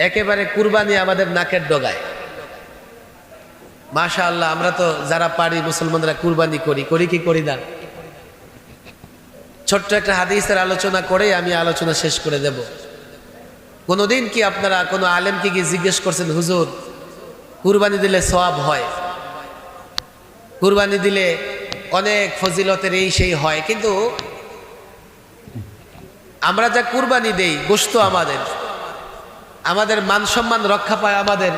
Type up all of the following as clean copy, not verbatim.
একেবারে কুরবানি আমাদের নাকের ডগায়। মাশাআল্লাহ, আমরা তো যারা পারি মুসলমানরা কুরবানি করি কি করি না? ছোট্ট একটা হাদিসের আলোচনা করে আমি আলোচনা শেষ করে দেব। কোনোদিন কি আপনারা কোনো আলেমকে গিয়ে জিজ্ঞেস করছেন, হুজুর কুরবানি দিলে সওয়াব হয়, কুরবানি দিলে অনেক ফজিলতের এই সেই হয়, কিন্তু আমরা যা কুরবানি দেই গোশত আমাদের মান সম্মান রক্ষা পায়, আমাদের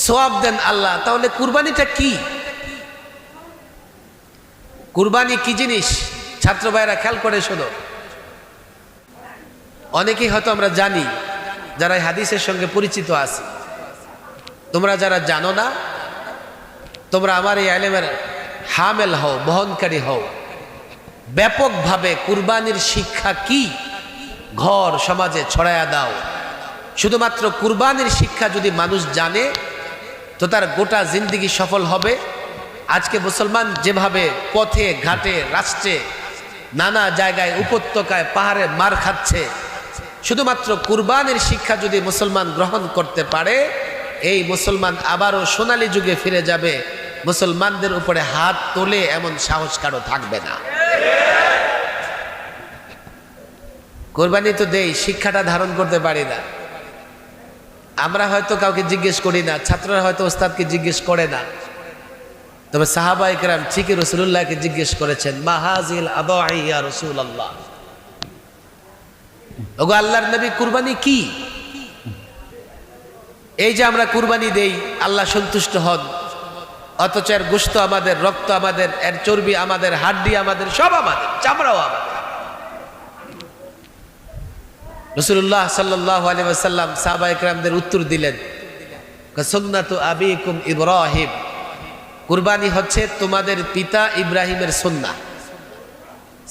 সওয়াব দেন আল্লাহ, তাহলে কুরবানিটা কি? কুরবানি কি জিনিস? ছাত্র ভাইরা খেয়াল করে শোনো। অনেকেই হয়তো আমরা জানি, যারা এই হাদিসের সঙ্গে পরিচিত আছে। তোমরা যারা জানো না, তোমরা আমার এই ইলমের হামেল হও, বহনকারী হও। ব্যাপকভাবে কুরবানির শিক্ষা কি ঘর সমাজে ছড়ায়া দাও। শুধুমাত্র কুরবানির শিক্ষা যদি মানুষ জানে তো তার গোটা জিন্দেগি সফল হবে। আজকে মুসলমান যেভাবে পথে ঘাটে রাষ্ট্রে নানা জায়গায় উপত্যকায় পাহাড়ে মার খাচ্ছে, শুধুমাত্র কুরবানির শিক্ষা যদি মুসলমান গ্রহণ করতে পারে, এই মুসলমান আবারও সোনালী যুগে ফিরে যাবে। মুসলমানদের উপরে হাত তোলে এমন সাহস কারো থাকবে না। কোরবানি তো দেই, শিক্ষাটা ধারণ করতে পারি না। আমরা হয়তো কাউকে জিজ্ঞেস করি না, ছাত্ররা হয়তো ওস্তাদকে জিজ্ঞেস করে না, তবে সাহাবায়ে কেরাম ঠিকই রাসূলুল্লাহকে জিজ্ঞেস করেছেন, মা হাযিল আদাই ইয়া রাসূলুল্লাহ, ওগো আল্লাহর নবী কুরবানি কি? এই যে আমরা কুরবানি দেই, আল্লাহ সন্তুষ্ট হন, অথচ এর গোশত আমাদের, রক্ত আমাদের, এর চর্বি আমাদের, হাড্ডি আমাদের, সব আমাদের, চামড়াও আমাদের। রাসূলুল্লাহ সাল্লাল্লাহু আলাইহি ওয়াসাল্লাম সাহাবায়ে কেরামদের উত্তর দিলেন, সুন্নাতু আবিকুম ইব্রাহিম, কুরবানি হচ্ছে তোমাদের পিতা ইব্রাহিমের সুন্নাহ।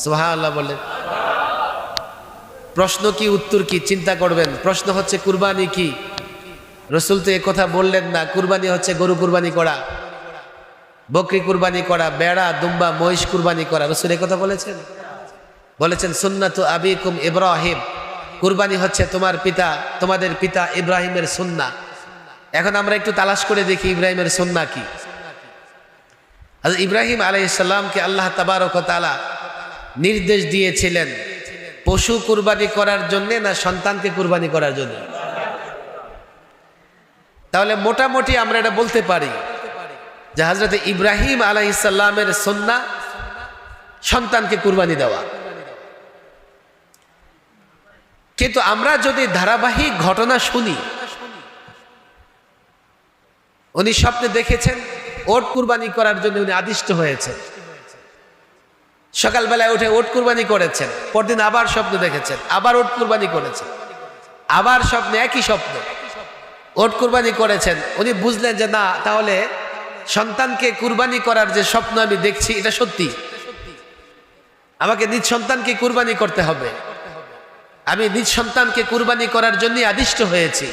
সুবহানাল্লাহ বলেন। প্রশ্ন কি, উত্তর কি? চিন্তা করবেন। প্রশ্ন হচ্ছে কুরবানি কি? রাসূল তো এই কথা বললেন না। কুরবানি হচ্ছে গরু কুরবানি করা, বকরি কুরবানি করা, বেড়া দুম্বা মহিষ কুরবানি করা। রাসূল এই কথা বলেছেন? বলেছেন সুন্নাতু আবিকুম ইব্রাহিম, কুরবানি হচ্ছে তোমাদের পিতা ইব্রাহিমের সুন্নাহ। এখন আমরা একটু তালাশ করে দেখি ইব্রাহিমের সুন্নাহ কি। হযরত ইব্রাহিম আলাইহিস সালামকে আল্লাহ তাবারক ওয়া তাআলা নির্দেশ দিয়েছিলেন পশু কুরবানি করার জন্য না সন্তানকে কুরবানি করার জন্য? তাহলে মোটামুটি আমরা এটা বলতে পারি যে হযরত ইব্রাহিম আলাইহিস সালামের সুন্নাহ সন্তানকে কুরবানি দেওয়া। কিন্তু আমরা যদি ধারাবাহিক ঘটনা শুনি, উনি স্বপ্নে দেখেছেন ওট কুরবানি করার জন্য উনি আদিষ্ট হয়েছেন, সকালবেলায় উঠে ওট কুরবানি করেছেন, পরদিন আবার স্বপ্ন দেখেছেন, আবার ওট কুরবানি করেছেন, আবার স্বপ্নে একই স্বপ্ন, ওট কুরবানি করেছেন। উনি বুঝলেন যে না, তাহলে সন্তানকে কুরবানি করার যে স্বপ্ন আমি দেখছি এটা সত্যি, আমাকে নিজ সন্তানকে কুরবানি করতে হবে। আমি নিজ সন্তানকে কুরবানি করার জন্য আদিষ্ট হয়েছি।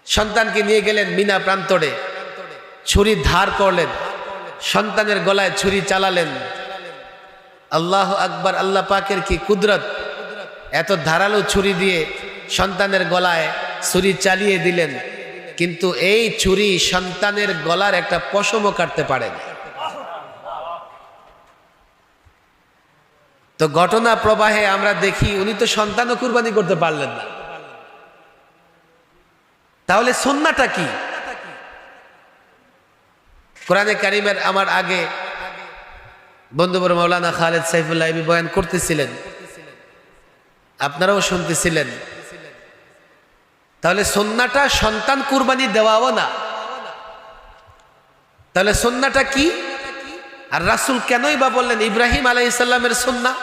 সন্তানকে নিয়ে গেলেন মিনা প্রান্তরে, ছুরি ধার করলেন, সন্তানের গলায় ছুরি চালালেন। আল্লাহু আকবার, আল্লাহ পাকের কি কুদরত! এত ধারালো ছুরি দিয়ে সন্তানের গলায় ছুরি চালিয়ে দিলেন, কিন্তু এই ছুরি সন্তানের গলার একটা পশমও কাটতে পারে না। তো ঘটনা প্রবাহে আমরা দেখি উনি তো সন্তানও কুরবানি করতে পারলেন না। তাহলে সুন্নাহটা কি? কোরআনে কারিমের আমার আগে বন্ধুবর মাওলানা খালেদ সাইফুল্লাহ বয়ান করতেছিলেন, আপনারাও শুনতেছিলেন। তাহলে সুন্নাহটা সন্তান কুরবানি দেওয়াও না। তাহলে সুন্নাহটা কি? আর রাসূল কেনই বা বললেন ইব্রাহিম আলাইহিস সালামের সুন্নাহ?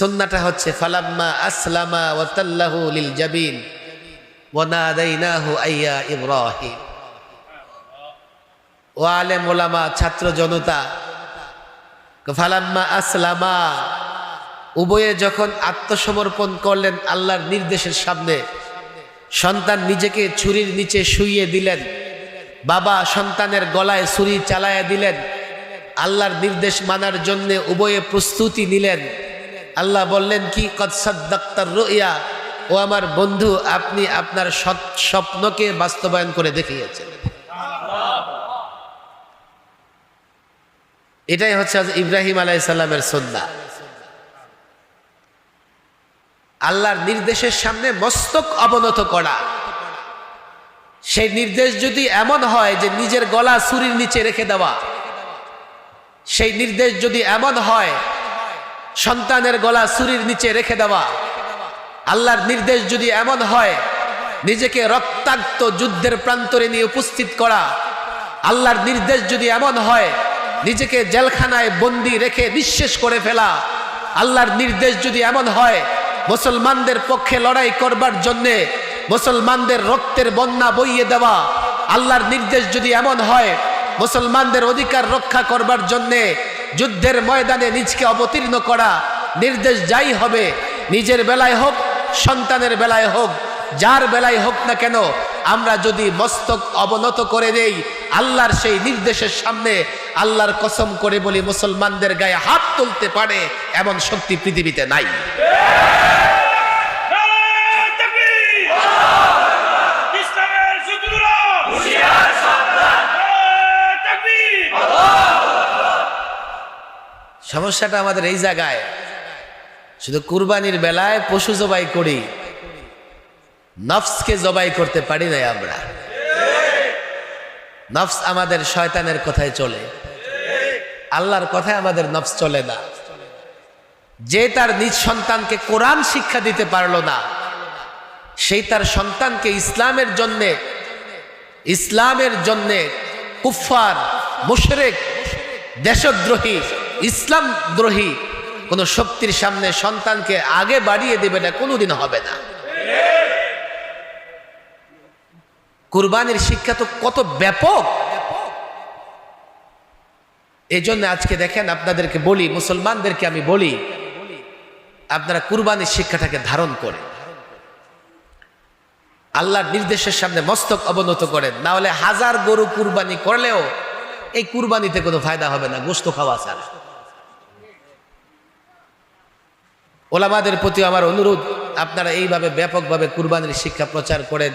সুন্নাহটা হচ্ছে ফালাম্মা আসলামা ওয়া তাল্লাহু লিল জাবিন ওয়া নাদাইনাহু আইয়া ইব্রাহিম। ও আলেম ওলামা, ছাত্র জনতা, ফালাম্মা আসলামা, উভয়ে যখন আত্মসমর্পণ করলেন আল্লাহর নির্দেশের সামনে, সন্তান নিজেকে ছুরির নিচে শুইয়ে দিলেন, বাবা সন্তানের গলায় ছুরি চালায়া দিলেন, আল্লাহর নির্দেশ মানার জন্য উভয়ে প্রস্তুতি নিলেন। আল্লাহ বললেন কি কদ সাদ্দাক্তার রুইয়া, ও আমার বন্ধু আপনি আপনার স্বপ্নকে বাস্তবায়ন করে দেখিয়েছেন। এটাই হচ্ছে ইব্রাহিম আলাইহিস সালামের সুন্নাহ। আল্লাহর নির্দেশের সামনে মস্তক অবনত করা। সেই নির্দেশ যদি এমন হয় যে নিজের গলা ছুরির নিচে রেখে দেওয়া, সেই নির্দেশ যদি এমন হয় সন্তানের গলা ছুরির নিচে রেখে দেওয়া, আল্লাহর নির্দেশ যদি এমন হয় নিজেকে রক্তাক্ত যুদ্ধের প্রান্তরে নিয়ে উপস্থিত করা, আল্লাহর নির্দেশ যদি এমন হয় নিজেকে জেলখানায় বন্দি রেখে নিঃশেষ করে ফেলা, আল্লাহর নির্দেশ যদি এমন হয় মুসলমানদের পক্ষে লড়াই করবার জন্যে মুসলমানদের রক্তের বন্যা বইয়ে দেওয়া, আল্লাহর নির্দেশ যদি এমন হয় মুসলমানদের অধিকার রক্ষা করবার জন্যে যুদ্ধের ময়দানে নিজকে অবতীর্ণ করা, নির্দেশ যাই হবে, নিজের বেলায় হোক সন্তানের বেলায় হোক, যার বেলায় হোক না কেন, আমরা যদি মস্তক অবনত করে দেই আল্লাহর সেই নির্দেশের সামনে, আল্লাহর কসম করে বলি মুসলমানদের গায়ে হাত তুলতে পারে এমন শক্তি পৃথিবীতে নাই। সমস্যাটা আমাদের এই জায়গায়, শুধু কুরবানির বেলায় পশু জবাই করি, নফসকে জবাই করতে পারি না আমরা। নফস আমাদের শয়তানের কথায় চলে, আল্লাহর কথায় আমাদের নফস চলে না। যে তার নিজ সন্তানকে কোরআন শিক্ষা দিতে পারলো না, সেই তার সন্তানকে ইসলামের জন্যে কুফফার, মুশরিক, দেশদ্রোহী, ইসলাম দ্রোহী কোন শক্তির সামনে সন্তানকে আগে বাড়িয়ে দেবে না, কোনোদিন হবে না। কুরবানির শিক্ষা তো কত ব্যাপক। এই জন্য আজকে দেখেন আপনাদেরকে বলি, মুসলমানদেরকে আমি বলি, আপনারা কুরবানির শিক্ষাটাকে ধারণ করেন, আল্লাহর নির্দেশের সামনে মস্তক অবনত করেন। না হলে হাজার গরু কুরবানি করলেও এই কুরবানিতে কোনো ফায়দা হবে না, গোশত খাওয়া ছাড়া। ওলামাদের প্রতি আমার অনুরোধ, আপনারা এইভাবে ব্যাপকভাবে কুরবানির শিক্ষা প্রচার করেন।